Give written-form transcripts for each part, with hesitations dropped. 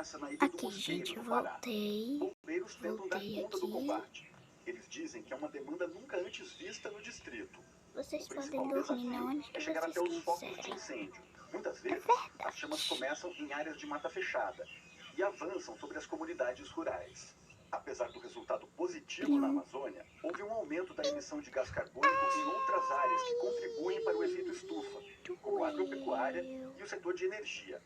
começa na ilha do Aqui, Mosqueiro, gente, no Pará. voltei. Bombeiros tentam dar Voltei conta do aqui. combate. Eles dizem que é uma demanda nunca antes vista no distrito. Vocês O podem principal dormir na desafio onde é que chegar vocês até os focos de quiserem. incêndio. Muitas vezes, verdade. as chamas começam em áreas de mata fechada e avançam sobre as comunidades rurais. Apesar do resultado positivo na Amazônia, houve um aumento da emissão de gás carbônico em outras áreas que contribuem para o efeito estufa, como a agropecuária e o setor de energia,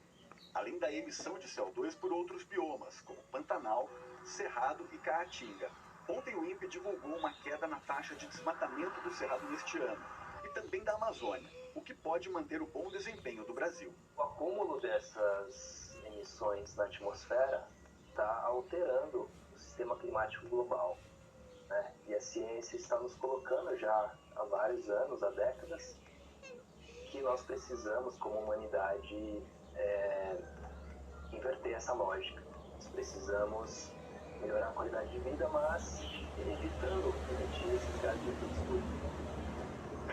além da emissão de CO2 por outros biomas, como Pantanal, Cerrado e Caatinga. Ontem o INPE divulgou uma queda na taxa de desmatamento do Cerrado neste ano, e também da Amazônia, o que pode manter o bom desempenho do Brasil. O acúmulo dessas emissões na atmosfera está alterando o sistema climático global, né? E a ciência está nos colocando já há vários anos, há décadas, que nós precisamos, como humanidade, inverter essa lógica. Nós precisamos melhorar a qualidade de vida, mas evitando emitir esses gases de efeito estufa.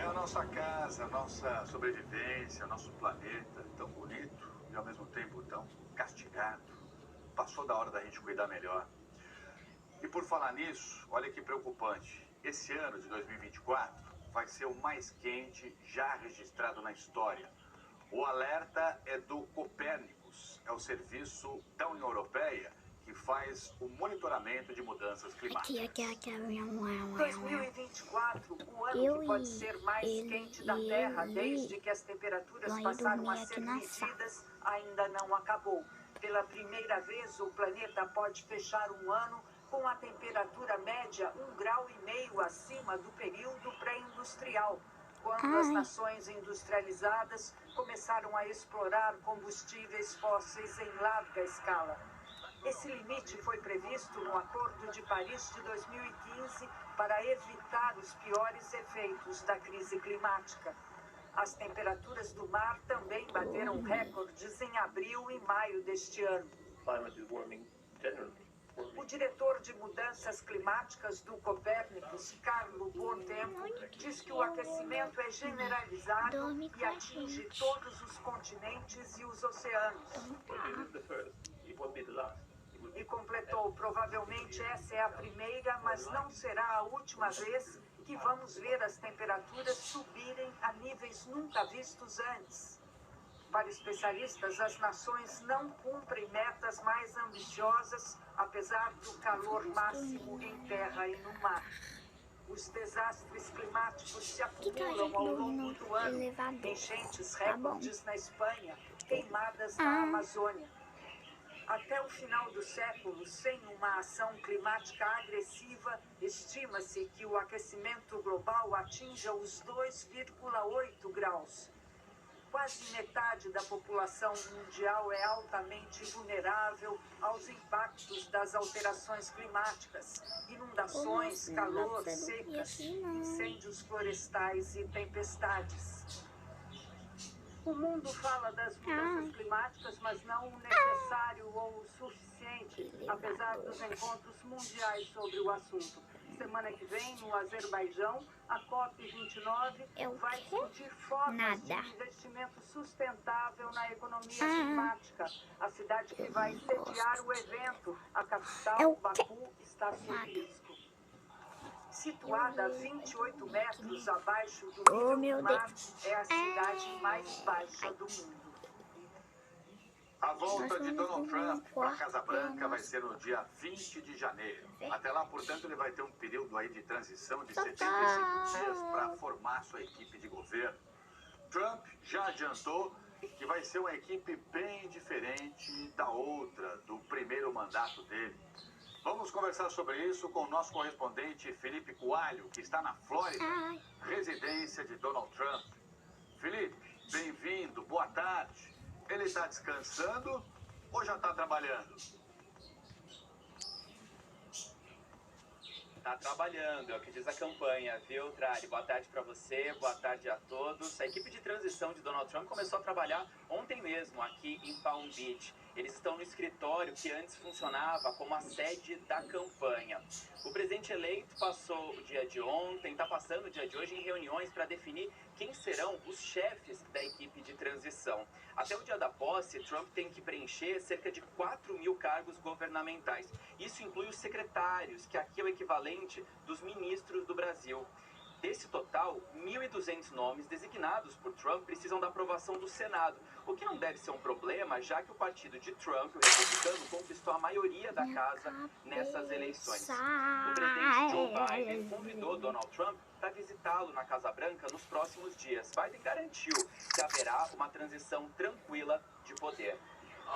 É a nossa casa, a nossa sobrevivência, o nosso planeta, tão bonito e ao mesmo tempo tão castigado. Passou da hora da gente cuidar melhor. E por falar nisso, olha que preocupante. Esse ano de 2024 vai ser o mais quente já registrado na história. O alerta é do Copérnicos, é o serviço da União Europeia que faz o monitoramento de mudanças climáticas. Aqui. 2024, o ano que pode ser mais quente da Terra desde que as temperaturas passaram a ser medidas, ainda não acabou. Pela primeira vez, o planeta pode fechar um ano com a temperatura média 1,5 grau acima do período pré-industrial, quando as nações industrializadas começaram a explorar combustíveis fósseis em larga escala. Esse limite foi previsto no Acordo de Paris de 2015 para evitar os piores efeitos da crise climática. As temperaturas do mar também bateram recordes em abril e maio deste ano. O diretor de mudanças climáticas do Copérnicos, Carlo Buontempo, diz que o aquecimento é generalizado e atinge todos os continentes e os oceanos. E completou, provavelmente essa é a primeira, mas não será a última vez que vamos ver as temperaturas subirem a níveis nunca vistos antes. Para especialistas, as nações não cumprem metas mais ambiciosas, apesar do calor máximo em terra e no mar. Os desastres climáticos se acumulam ao longo do ano. Enchentes recordes na Espanha, queimadas na Amazônia. Até o final do século, sem uma ação climática agressiva, estima-se que o aquecimento global atinja os 2,8 graus. Quase metade da população mundial é altamente vulnerável aos impactos das alterações climáticas, inundações, calor, secas, incêndios florestais e tempestades. O mundo fala das mudanças climáticas, mas não o necessário ou o suficiente, apesar dos encontros mundiais sobre o assunto. Semana que vem, no Azerbaijão, a COP29 vai discutir formas de investimento sustentável na economia climática. A cidade que vai sediar o evento, a capital, Baku, está sob risco. Situada a 28 metros abaixo do nível do mar, é a cidade mais baixa do mundo. A volta de Donald Trump para a Casa Branca vai ser no dia 20 de janeiro. Até lá, portanto, ele vai ter um período aí de transição de 75 dias para formar sua equipe de governo. Trump já adiantou que vai ser uma equipe bem diferente da outra, do primeiro mandato dele. Vamos conversar sobre isso com o nosso correspondente Felipe Coalho, que está na Flórida, residência de Donald Trump. Felipe, bem-vindo, boa tarde. Ele está descansando ou já está trabalhando? Está trabalhando, é o que diz a campanha, viu, Trari? Boa tarde para você, boa tarde a todos. A equipe de transição de Donald Trump começou a trabalhar ontem mesmo aqui em Palm Beach. Eles estão no escritório que antes funcionava como a sede da campanha. O presidente eleito passou o dia de ontem, está passando o dia de hoje em reuniões para definir quem serão os chefes da equipe de transição. Até o dia da posse, Trump tem que preencher cerca de 4.000 cargos governamentais. Isso inclui os secretários, que aqui é o equivalente dos ministros do Brasil. Desse total, 1.200 nomes designados por Trump precisam da aprovação do Senado, o que não deve ser um problema, já que o partido de Trump, o republicano, conquistou a maioria da casa nessas eleições. O presidente Joe Biden convidou Donald Trump para visitá-lo na Casa Branca nos próximos dias. Biden garantiu que haverá uma transição tranquila de poder.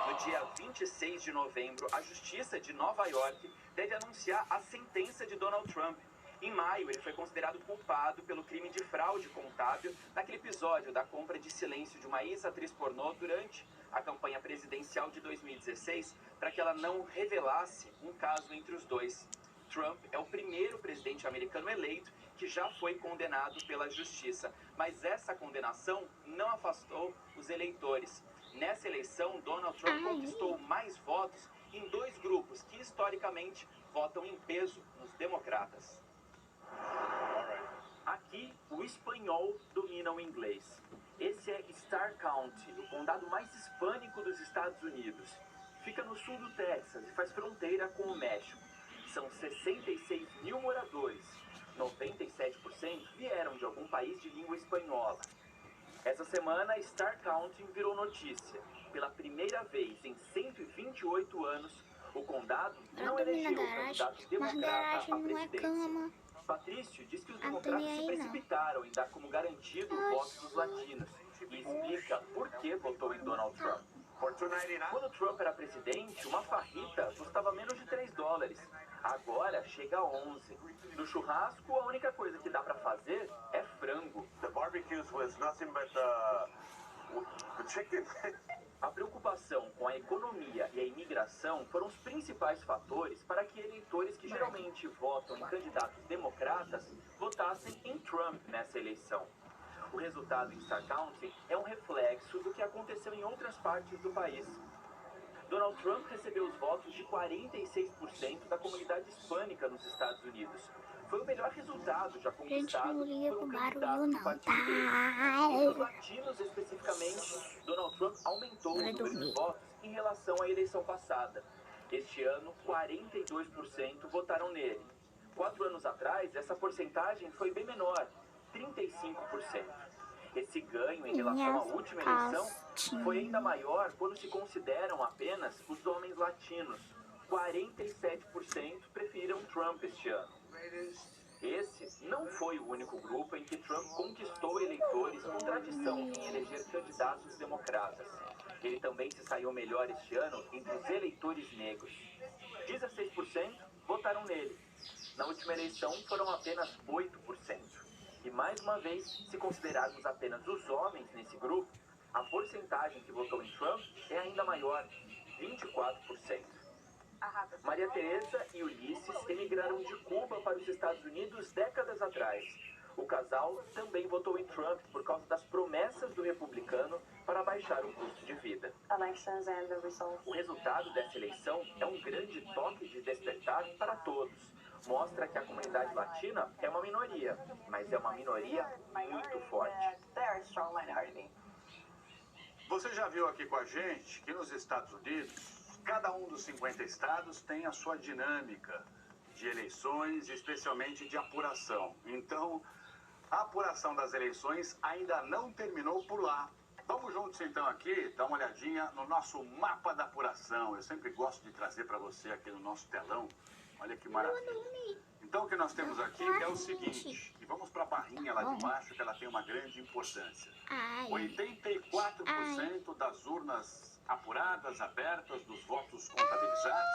No dia 26 de novembro, a Justiça de Nova York deve anunciar a sentença de Donald Trump. Em maio, ele foi considerado culpado pelo crime de fraude contábil naquele episódio da compra de silêncio de uma ex-atriz pornô durante a campanha presidencial de 2016 para que ela não revelasse um caso entre os dois. Trump é o primeiro presidente americano eleito que já foi condenado pela justiça, mas essa condenação não afastou os eleitores. Nessa eleição, Donald Trump conquistou mais votos em dois grupos que historicamente votam em peso nos democratas. Aqui, o espanhol domina o inglês. Esse é Starr County, o condado mais hispânico dos Estados Unidos. Fica no sul do Texas e faz fronteira com o México. São 66 mil moradores. 97% vieram de algum país de língua espanhola. Essa semana, Starr County virou notícia. Pela primeira vez em 128 anos, o condado não elegeu o candidato democrata à presidência. Patrício diz que os democratas se precipitaram em dar como garantido o voto dos latinos e explica por que votou em Donald Trump. Quando Trump era presidente, uma farrita custava menos de $3. Agora chega a 11. No churrasco, a única coisa que dá pra fazer é frango. The barbecues was nothing but chicken. A preocupação com a economia e a imigração foram os principais fatores para que eleitores que geralmente votam em candidatos democratas votassem em Trump nessa eleição. O resultado em Starr County é um reflexo do que aconteceu em outras partes do país. Donald Trump recebeu os votos de 46% da comunidade hispânica nos Estados Unidos. Foi o melhor resultado já conquistado por um candidato do partido dele. Entre os latinos, especificamente, Donald Trump aumentou o número de votos em relação à eleição passada. Este ano, 42% votaram nele. 4 anos atrás, essa porcentagem foi bem menor, 35%. Esse ganho em relação à última eleição foi ainda maior quando se consideram apenas os homens latinos. 47% preferiram Trump este ano. Esse não foi o único grupo em que Trump conquistou eleitores com tradição em eleger candidatos democratas. Ele também se saiu melhor este ano entre os eleitores negros. 16% votaram nele. Na última eleição foram apenas 8%. E mais uma vez, se considerarmos apenas os homens nesse grupo, a porcentagem que votou em Trump é ainda maior, 24%. Maria Teresa e Ulisses emigraram de Cuba para os Estados Unidos décadas atrás. O casal também votou em Trump por causa das promessas do republicano para baixar o custo de vida. O resultado dessa eleição é um grande toque de despertar para todos. Mostra que a comunidade latina é uma minoria, mas é uma minoria muito forte. Você já viu aqui com a gente que nos Estados Unidos, cada um dos 50 estados tem a sua dinâmica de eleições, especialmente de apuração. Então, a apuração das eleições ainda não terminou por lá. Vamos juntos então aqui, dar uma olhadinha no nosso mapa da apuração. Eu sempre gosto de trazer para você aqui no nosso telão. Olha que maravilha. Então o que nós temos aqui é o seguinte, e vamos para a barrinha lá de baixo, que ela tem uma grande importância. 84% das urnas apuradas, abertas, dos votos contabilizados.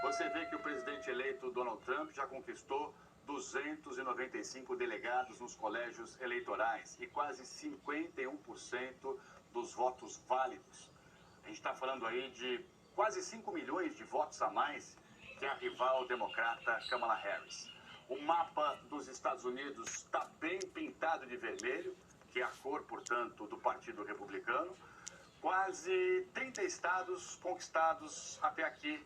Você vê que o presidente eleito Donald Trump já conquistou 295 delegados nos colégios eleitorais e quase 51% dos votos válidos. A gente está falando aí de quase 5 milhões de votos a mais que a rival democrata Kamala Harris. O mapa dos Estados Unidos está bem pintado de vermelho, que é a cor, portanto, do Partido Republicano. Quase 30 estados conquistados até aqui.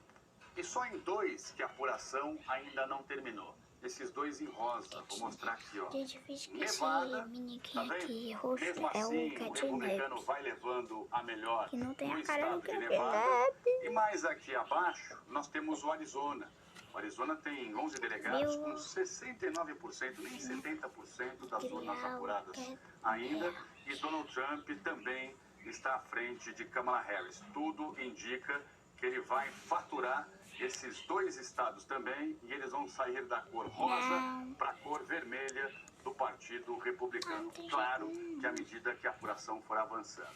E só em 2 que a apuração ainda não terminou. Esses 2 em rosa. Vou mostrar aqui, ó. Gente, fiz que Nevada, esse mini tá aqui vendo? roxo Mesmo é assim, o o republicano catnap. vai levando a melhor Que não tem no a cara estado do de Nevada. catnap. E mais aqui abaixo, nós temos o Arizona. O Arizona tem 11 delegados com 69%, nem 70% das urnas apuradas ainda. E Donald Trump também está à frente de Kamala Harris. Tudo indica que ele vai faturar esses 2 estados também e eles vão sair da cor rosa para a cor vermelha do Partido Republicano. Claro que à medida que a apuração for avançando.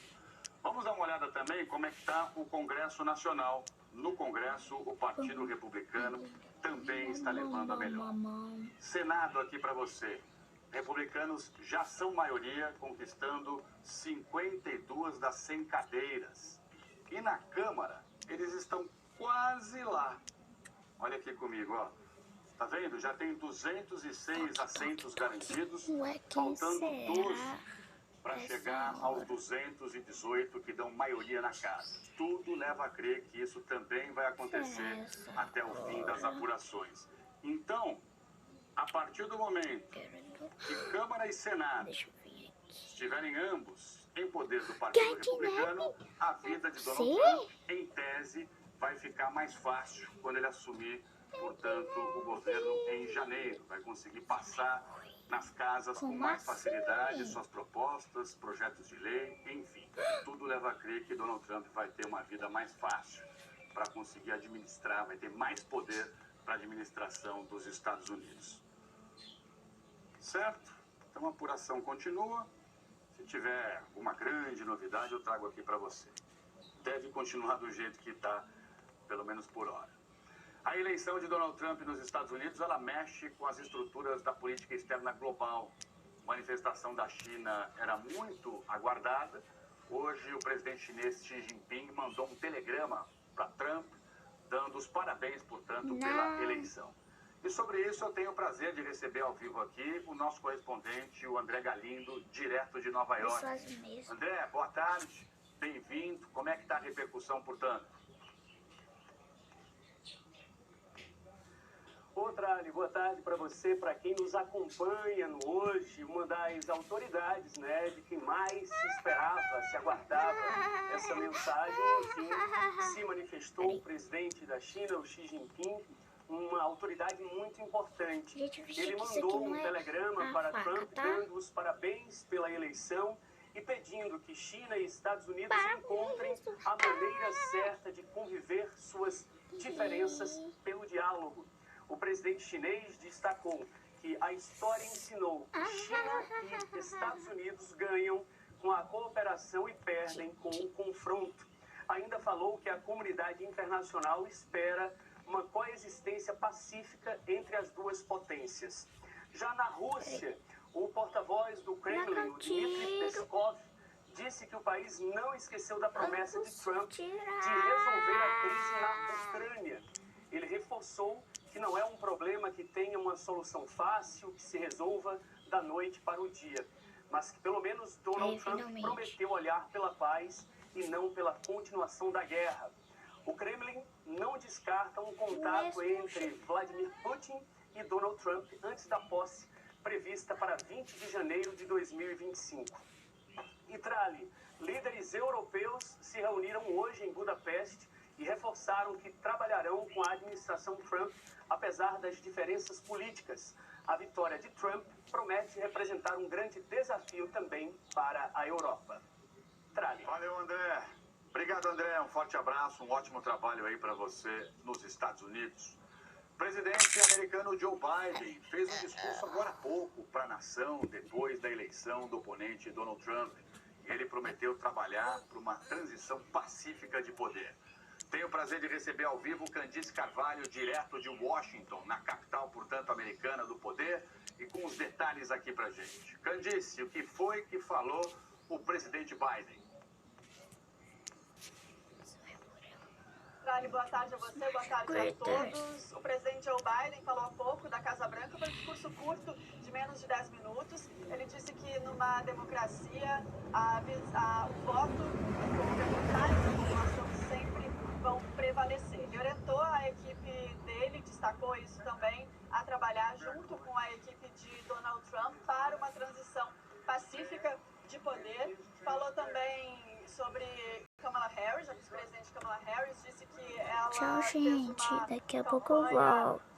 Vamos dar uma olhada também como é que está o Congresso Nacional. No Congresso, o Partido Republicano também está levando a melhor. Senado aqui para você. Republicanos já são maioria, conquistando 52 das 100 cadeiras. E na Câmara, eles estão quase lá. Olha aqui comigo, ó. Tá vendo? Já tem 206 assentos garantidos, faltando 12 para chegar aos 218 que dão maioria na casa. Tudo leva a crer que isso também vai acontecer até o fim das apurações. Então, a partir do momento que Câmara e Senado estiverem ambos em poder do Partido Republicano, a vida de Donald Trump, em tese, vai ficar mais fácil quando ele assumir, portanto, o governo em janeiro. Vai conseguir passar nas casas com mais facilidade suas propostas, projetos de lei, enfim. Tudo leva a crer que Donald Trump vai ter uma vida mais fácil para conseguir administrar, vai ter mais poder para a administração dos Estados Unidos. Certo? Então a apuração continua. Se tiver alguma grande novidade, eu trago aqui para você. Deve continuar do jeito que está, pelo menos por hora. A eleição de Donald Trump nos Estados Unidos, ela mexe com as estruturas da política externa global. A manifestação da China era muito aguardada. Hoje, o presidente chinês Xi Jinping mandou um telegrama para Trump, dando os parabéns, portanto, pela eleição. E sobre isso, eu tenho o prazer de receber ao vivo aqui o nosso correspondente, o André Galindo, direto de Nova York. André, boa tarde, bem-vindo. Como é que está a repercussão, portanto? Ô, Trali, boa tarde para você, para quem nos acompanha no hoje, uma das autoridades, né, de quem mais se esperava, se aguardava essa mensagem, enfim, se manifestou o presidente da China, o Xi Jinping, uma autoridade muito importante. Ele mandou um telegrama para Trump dando os parabéns pela eleição e pedindo que China e Estados Unidos encontrem a maneira certa de conviver suas diferenças pelo diálogo. O presidente chinês destacou que a história ensinou que China e Estados Unidos ganham com a cooperação e perdem com o confronto. Ainda falou que a comunidade internacional espera uma coexistência pacífica entre as duas potências. Já na Rússia, o porta-voz do Kremlin, o Dmitry Peskov, disse que o país não esqueceu da promessa de Trump de resolver a crise na Ucrânia. Ele reforçou que não é um problema que tenha uma solução fácil, que se resolva da noite para o dia, mas que pelo menos Donald Trump prometeu olhar pela paz e não pela continuação da guerra. O Kremlin não descarta um contato entre Vladimir Putin e Donald Trump antes da posse prevista para 20 de janeiro de 2025. E Trali, líderes europeus se reuniram hoje em Budapeste e reforçaram que trabalharão com a administração Trump, apesar das diferenças políticas. A vitória de Trump promete representar um grande desafio também para a Europa. Trali. Valeu, André. Obrigado, André. Um forte abraço, um ótimo trabalho aí para você nos Estados Unidos. O presidente americano Joe Biden fez um discurso agora há pouco para a nação, depois da eleição do oponente Donald Trump. E ele prometeu trabalhar para uma transição pacífica de poder. Tenho o prazer de receber ao vivo Candice Carvalho, direto de Washington, na capital, portanto, americana do poder, e com os detalhes aqui pra gente. Candice, o que foi que falou o presidente Biden? Nastrali, boa tarde a você, boa tarde a todos. O presidente Joe Biden falou há pouco da Casa Branca, foi um discurso curto de menos de 10 minutos. Ele disse que numa democracia o voto e a vontade da população sempre vão prevalecer. Ele orientou a equipe dele, destacou isso também, a trabalhar junto com a equipe de Donald Trump para uma transição pacífica de poder. Falou também sobre Kamala Harris, a vice-presidente Kamala Harris, disse que ela Tchau, fez gente. uma Daqui a pouco eu campanha volto.